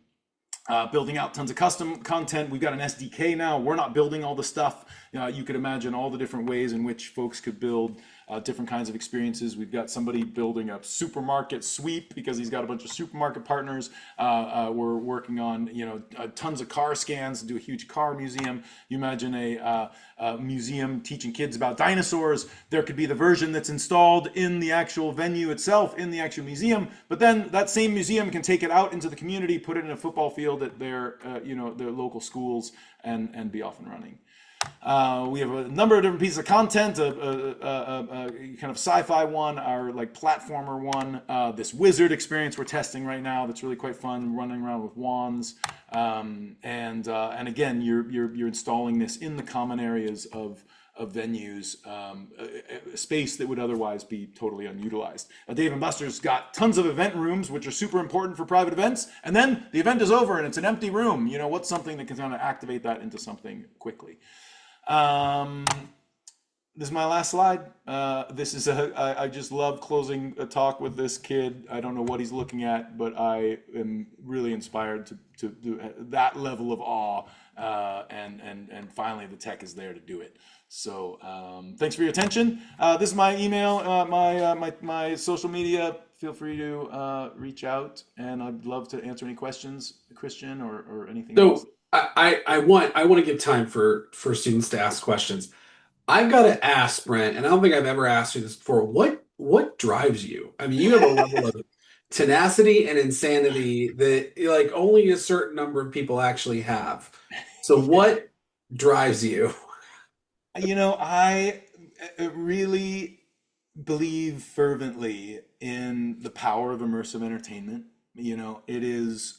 S2: Building out tons of custom content. We've got an SDK now. We're not building all the stuff. You could imagine all the different ways in which folks could build different kinds of experiences. We've got somebody building a supermarket sweep because he's got a bunch of supermarket partners. We're working on tons of car scans to do a huge car museum. You imagine a museum teaching kids about dinosaurs. There could be the version that's installed in the actual venue itself, in the actual museum, but then that same museum can take it out into the community, put it in a football field at their local schools, and be off and running. We have a number of different pieces of content, a kind of sci-fi one, our like platformer one, this wizard experience we're testing right now that's really quite fun, running around with wands, and again, you're installing this in the common areas of venues, a space that would otherwise be totally unutilized. Dave and Buster's got tons of event rooms, which are super important for private events, and then the event is over and it's an empty room. What's something that can kind of activate that into something quickly? This is my last slide. I just love closing a talk with this kid. I don't know what he's looking at, but I am really inspired to do that level of awe. And finally the tech is there to do it. So thanks for your attention. This is my email, my social media. Feel free to reach out, and I'd love to answer any questions, Christian, or anything else.
S1: So I want to give time for students to ask questions. I've got to ask Brent, and I don't think I've ever asked you this before. What drives you? I mean, you have a level of tenacity and insanity that like only a certain number of people actually have. So what drives you?
S2: I really believe fervently in the power of immersive entertainment. It is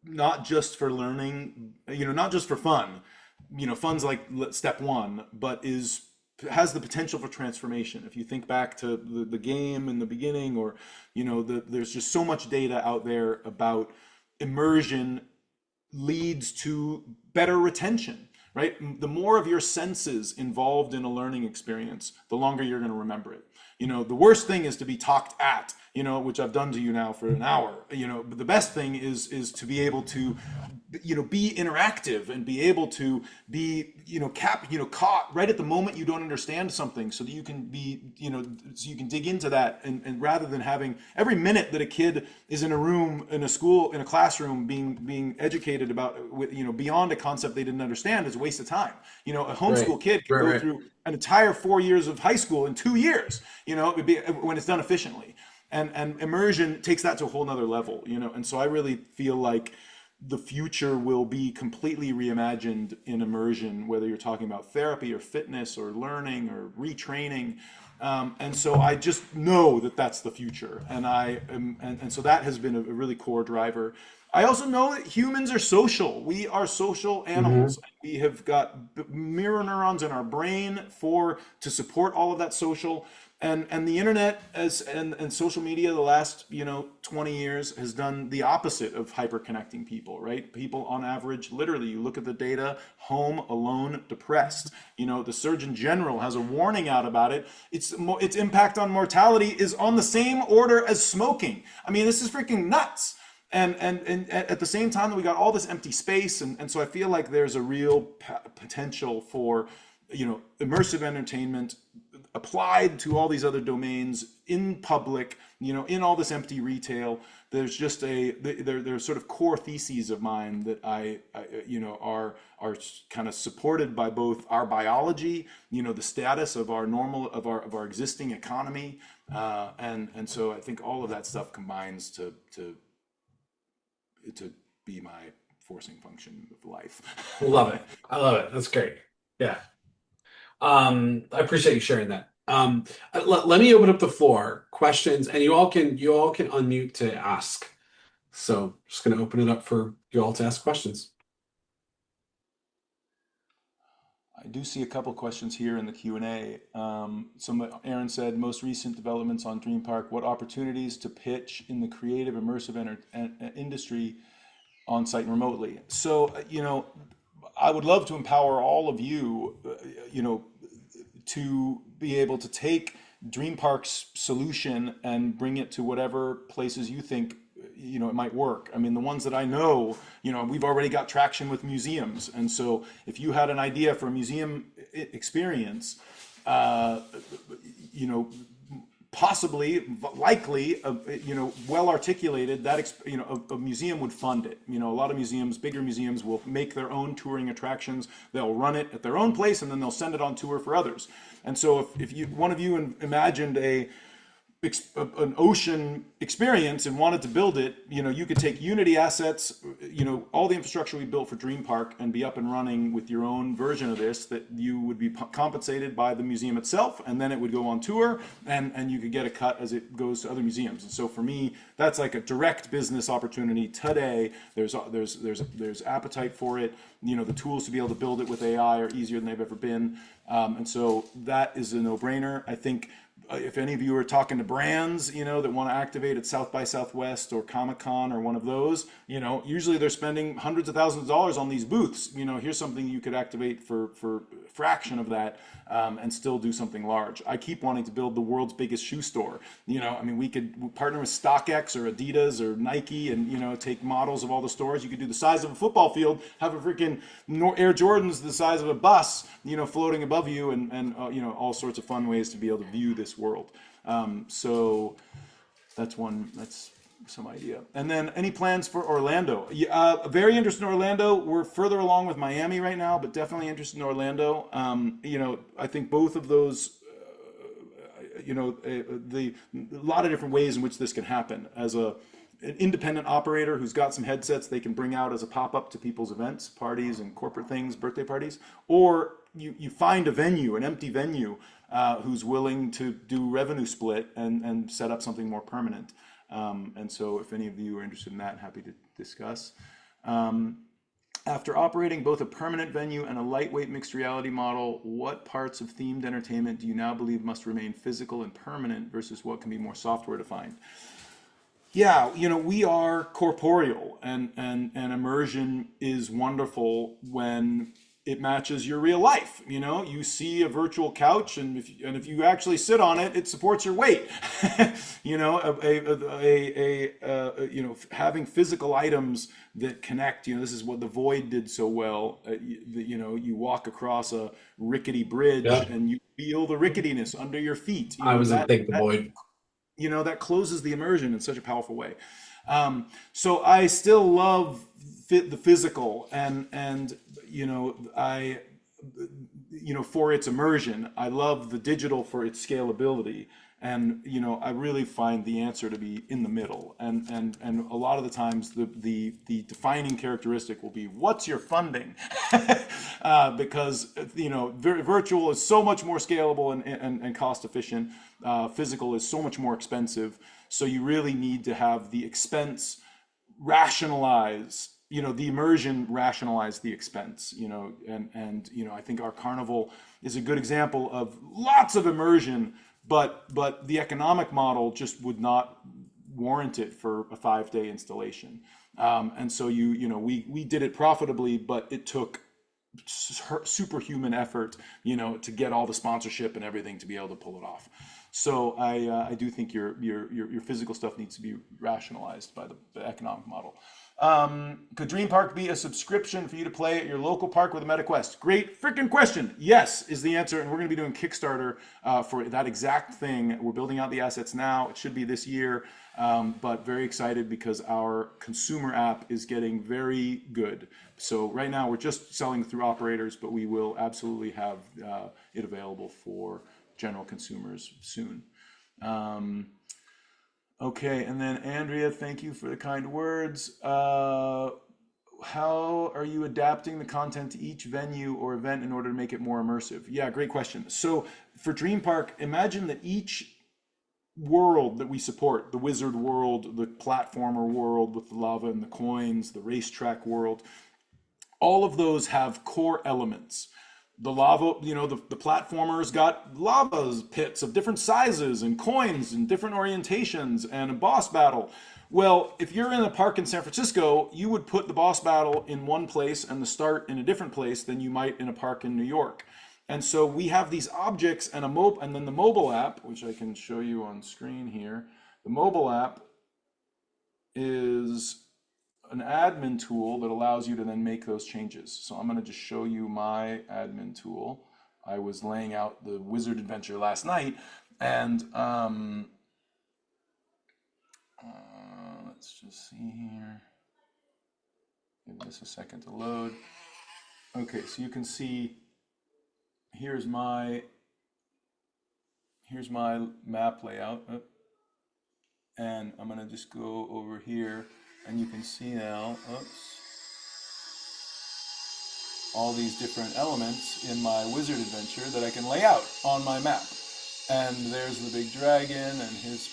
S2: not just for learning, not just for fun. Fun's like step one, but has the potential for transformation. If you think back to the game in the beginning, or there's just so much data out there about immersion leads to better retention, right? The more of your senses involved in a learning experience, the longer you're going to remember it. The worst thing is to be talked at, which I've done to you now for an hour. But the best thing is to be able to, be interactive and be able to be, caught right at the moment you don't understand something, so that you can be, so you can dig into that, and rather than having every minute that a kid is in a room, in a school, in a classroom, being educated about, beyond a concept they didn't understand, is a waste of time. A
S1: Right,
S2: homeschool kid can
S1: right,
S2: go
S1: right.
S2: through an entire 4 years of high school in 2 years, it would be, when it's done efficiently. And immersion takes that to a whole nother level, and so I really feel like the future will be completely reimagined in immersion, whether you're talking about therapy or fitness or learning or retraining. And so I just know that that's the future, and so that has been a really core driver. I also know that humans are social. We are social
S1: Hmm.
S2: animals. We have got mirror neurons in our brain to support all of that social. And the internet and social media the last 20 years has done the opposite of hyper connecting people, right? People on average, literally, you look at the data, home, alone, depressed. The Surgeon General has a warning out about it. Its impact on mortality is on the same order as smoking. I mean, this is freaking nuts. And at the same time that we got all this empty space, and so I feel like there's a real potential for immersive entertainment applied to all these other domains in public, in all this empty retail. There's just there's sort of core theses of mine that are kind of supported by both our biology, the status of our existing economy, and so I think all of that stuff combines to be my forcing function of life.
S1: Love it. I love it. That's great. Yeah. I appreciate you sharing that. Let me open up the floor. Questions, and you all can unmute to ask. So just going to open it up for you all to ask questions.
S2: I do see a couple questions here in the Q&A. Aaron said, most recent developments on Dream Park, what opportunities to pitch in the creative immersive industry on site and remotely? So, I would love to empower all of you, to be able to take Dream Park's solution and bring it to whatever places you think it might work. I mean, the ones that I know, we've already got traction with museums, and so if you had an idea for a museum experience, uh, you know, possibly, likely, well articulated, a museum would fund it. A lot of museums, bigger museums, will make their own touring attractions. They'll run it at their own place, and then they'll send it on tour for others. And so, if one of you imagined an ocean experience and wanted to build it, you could take Unity assets, all the infrastructure we built for Dream Park, and be up and running with your own version of this that you would be compensated by the museum itself, and then it would go on tour, and you could get a cut as it goes to other museums. And so for me, that's like a direct business opportunity today. There's appetite for it. The tools to be able to build it with AI are easier than they've ever been. And so that is a no-brainer. I think if any of you are talking to brands, that want to activate at South by Southwest or Comic-Con or one of those, usually they're spending hundreds of thousands of dollars on these booths. Here's something you could activate for a fraction of that, and still do something large. I keep wanting to build the world's biggest shoe store. We could partner with StockX or Adidas or Nike and, take models of all the stores. You could do the size of a football field, have a freaking Air Jordans the size of a bus, floating above you, and all sorts of fun ways to be able to view this world. So that's some idea. And then any plans for Orlando? Yeah, very interested in Orlando. We're further along with Miami right now, but definitely interested in Orlando. I think both of those, a lot of different ways in which this can happen. As an independent operator who's got some headsets they can bring out as a pop-up to people's events, parties, and corporate things, birthday parties, or you find a venue, an empty venue, who's willing to do revenue split and set up something more permanent. And so if any of you are interested in that, happy to discuss. After operating both a permanent venue and a lightweight mixed reality model, what parts of themed entertainment do you now believe must remain physical and permanent versus what can be more software defined? Yeah, we are corporeal, and immersion is wonderful when it matches your real life. You see a virtual couch, and if you actually sit on it, it supports your weight. Having physical items that connect. This is what the Void did so well. You walk across a rickety bridge,
S1: Yeah,
S2: and you feel the ricketiness under your feet.
S1: I was a big the void.
S2: That closes the immersion in such a powerful way. So I still love the physical, and I for its immersion. I love the digital for its scalability, and I really find the answer to be in the middle. And a lot of the times the defining characteristic will be, what's your funding? Because virtual is so much more scalable and cost efficient. Physical is so much more expensive. So you really need to have the expense rationalize, the immersion rationalize the expense, and I think our carnival is a good example of lots of immersion, but the economic model just would not warrant it for a 5-day installation. And so we did it profitably, but it took superhuman effort, to get all the sponsorship and everything to be able to pull it off. So I do think your physical stuff needs to be rationalized by the economic model. Could Dream Park be a subscription for you to play at your local park with a MetaQuest? Great freaking question. Yes is the answer, and we're going to be doing Kickstarter for that exact thing. We're building out the assets now. It should be this year, but very excited because our consumer app is getting very good. So right now we're just selling through operators, but we will absolutely have it available for general consumers soon. Okay, and then Andrea, thank you for the kind words. How are you adapting the content to each venue or event in order to make it more immersive? Yeah, great question. So for Dream Park, imagine that each world that we support, the wizard world, the platformer world with the lava and the coins, the racetrack world, all of those have core elements. The lava, the platformers got lava pits of different sizes and coins and different orientations and a boss battle. Well, if you're in a park in San Francisco, you would put the boss battle in one place and the start in a different place than you might in a park in New York. And so we have these objects and and then the mobile app, which I can show you on screen here. The mobile app is an admin tool that allows you to then make those changes. So I'm going to just show you my admin tool. I was laying out the wizard adventure last night, and let's just see here. Give this a second to load. Okay, so you can see here's my map layout. And I'm going to just go over here, and you can see now, oops, all these different elements in my wizard adventure that I can lay out on my map. And there's the big dragon and his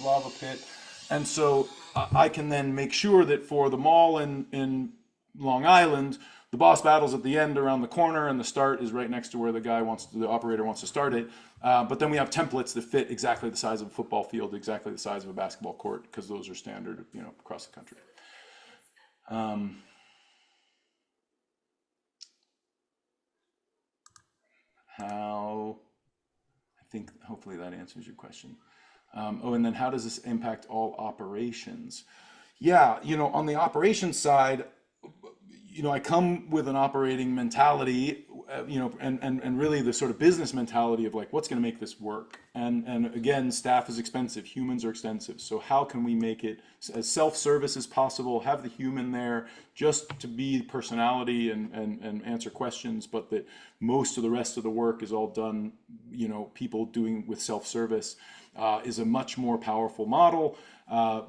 S2: lava pit. And so I can then make sure that for the mall in Long Island, the boss battle's at the end around the corner, and the start is right next to where the operator wants to start it. But then we have templates that fit exactly the size of a football field, exactly the size of a basketball court, because those are standard, across the country. How, I think hopefully that answers your question. And then how does this impact all operations? Yeah, on the operations side, I come with an operating mentality, and really the sort of business mentality of like, what's going to make this work? And again, staff is expensive, humans are expensive. So how can we make it as self-service as possible, have the human there just to be personality and answer questions, but that most of the rest of the work is all done, people doing with self-service, is a much more powerful model,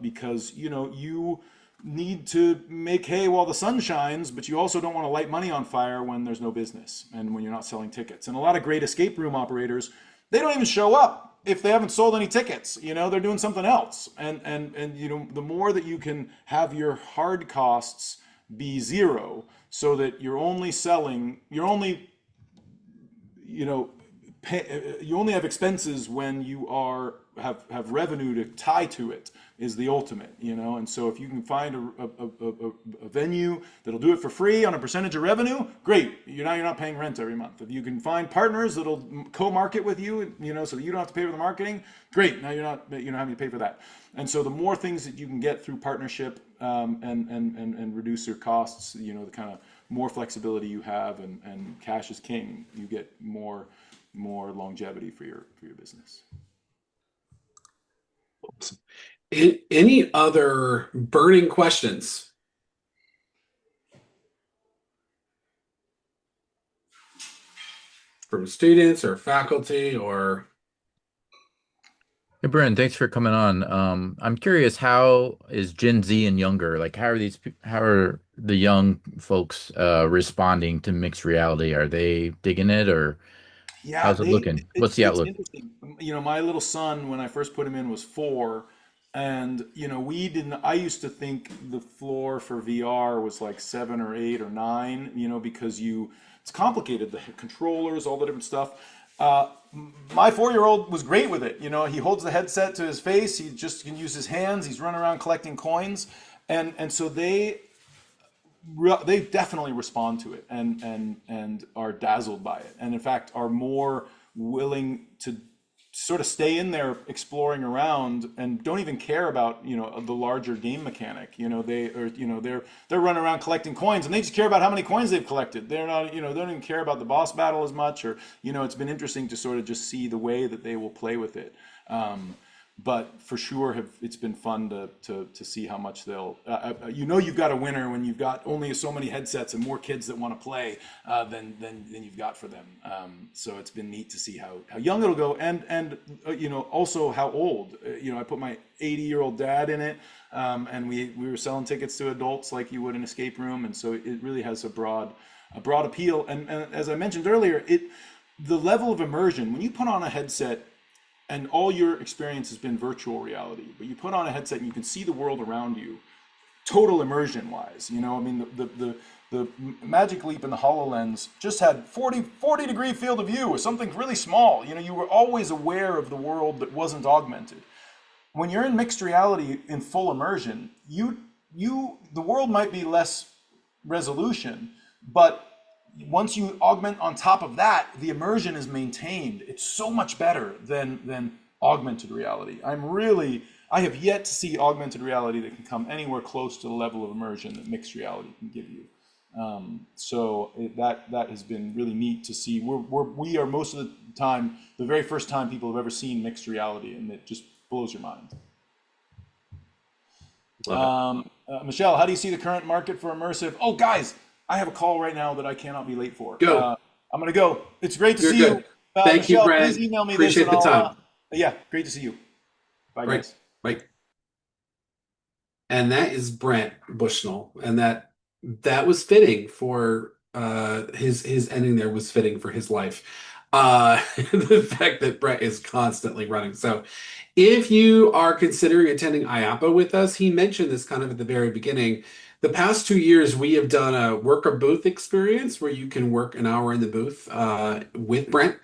S2: because, you need to make hay while the sun shines, but you also don't want to light money on fire when there's no business and when you're not selling tickets. And a lot of great escape room operators, they don't even show up if they haven't sold any tickets. They're doing something else. And the more that you can have your hard costs be zero, so that you're only selling, you only have expenses when you have revenue to tie to it, is the ultimate, And so if you can find a venue that'll do it for free on a percentage of revenue, great. You're not paying rent every month. If you can find partners that'll co-market with you, so that you don't have to pay for the marketing, great. Now you're not having to pay for that. And so the more things that you can get through partnership, and reduce your costs, the kind of more flexibility you have, and cash is king. You get more longevity for your business.
S1: Any other burning questions from students or faculty or?
S3: Hey, Brent, thanks for coming on. I'm curious, how is Gen Z and younger, like how are the young folks responding to mixed reality? Are they digging it, or
S2: Yeah,
S3: how's it looking? What's the
S2: it's
S3: outlook?
S2: interesting. My little son, when I first put him in, was 4, and we didn't. I used to think the floor for VR was like 7 or 8 or 9. Because it's complicated. The controllers, all the different stuff. My 4-year-old was great with it. He holds the headset to his face. He just can use his hands. He's running around collecting coins, and so they definitely respond to it, and are dazzled by it, and in fact are more willing to sort of stay in there exploring around, and don't even care about the larger game mechanic. They're running around collecting coins, and they just care about how many coins they've collected. They're not they don't even care about the boss battle as much, or it's been interesting to sort of just see the way that they will play with it. But for sure, it's been fun to see how much they'll. You've got a winner when you've got only so many headsets and more kids that want to play than you've got for them. So it's been neat to see how young it'll go, and also how old. I put my 80-year-old dad in it, and we were selling tickets to adults like you would an escape room, and so it really has a broad appeal. And as I mentioned earlier, the level of immersion when you put on a headset and all your experience has been virtual reality, but you put on a headset and you can see the world around you, total immersion wise. You know, I mean, the Magic Leap and the HoloLens just had 40 degree field of view or something really small. You know, you were always aware of the world that wasn't augmented. When you're in mixed reality in full immersion, the world might be less resolution, but once you augment on top of that, the immersion is maintained. It's so much better than augmented reality. I have yet to see augmented reality that can come anywhere close to the level of immersion that mixed reality can give you. That has been really neat to see. We are most of the time the very first time people have ever seen mixed reality, and it just blows your mind.
S1: Love
S2: Michelle, how do you see the current market for immersive? Oh, guys, I have a call right now that I cannot be late for.
S1: it. Go.
S2: I'm gonna go. It's great to
S1: You're
S2: see you.
S1: good. Thank you,
S2: Michelle, please
S1: Brent.
S2: email me this, and
S1: Appreciate the
S2: I'll.
S1: time.
S2: Yeah, great to see you. Bye,
S1: Right.
S2: guys.
S1: Right. And that is Brent Bushnell, and that was fitting for his ending there was fitting for his life. The fact that Brent is constantly running. So if you are considering attending IAPA with us, he mentioned this kind of at the very beginning. The past 2 years, we have done a work a booth experience where you can work an hour in the booth with Brent.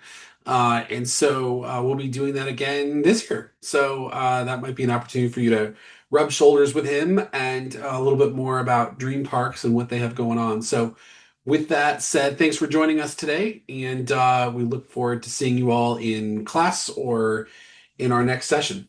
S1: And so we'll be doing that again this year. So that might be an opportunity for you to rub shoulders with him and a little bit more about Dream Parks and what they have going on. So with that said, thanks for joining us today. And we look forward to seeing you all in class or in our next session.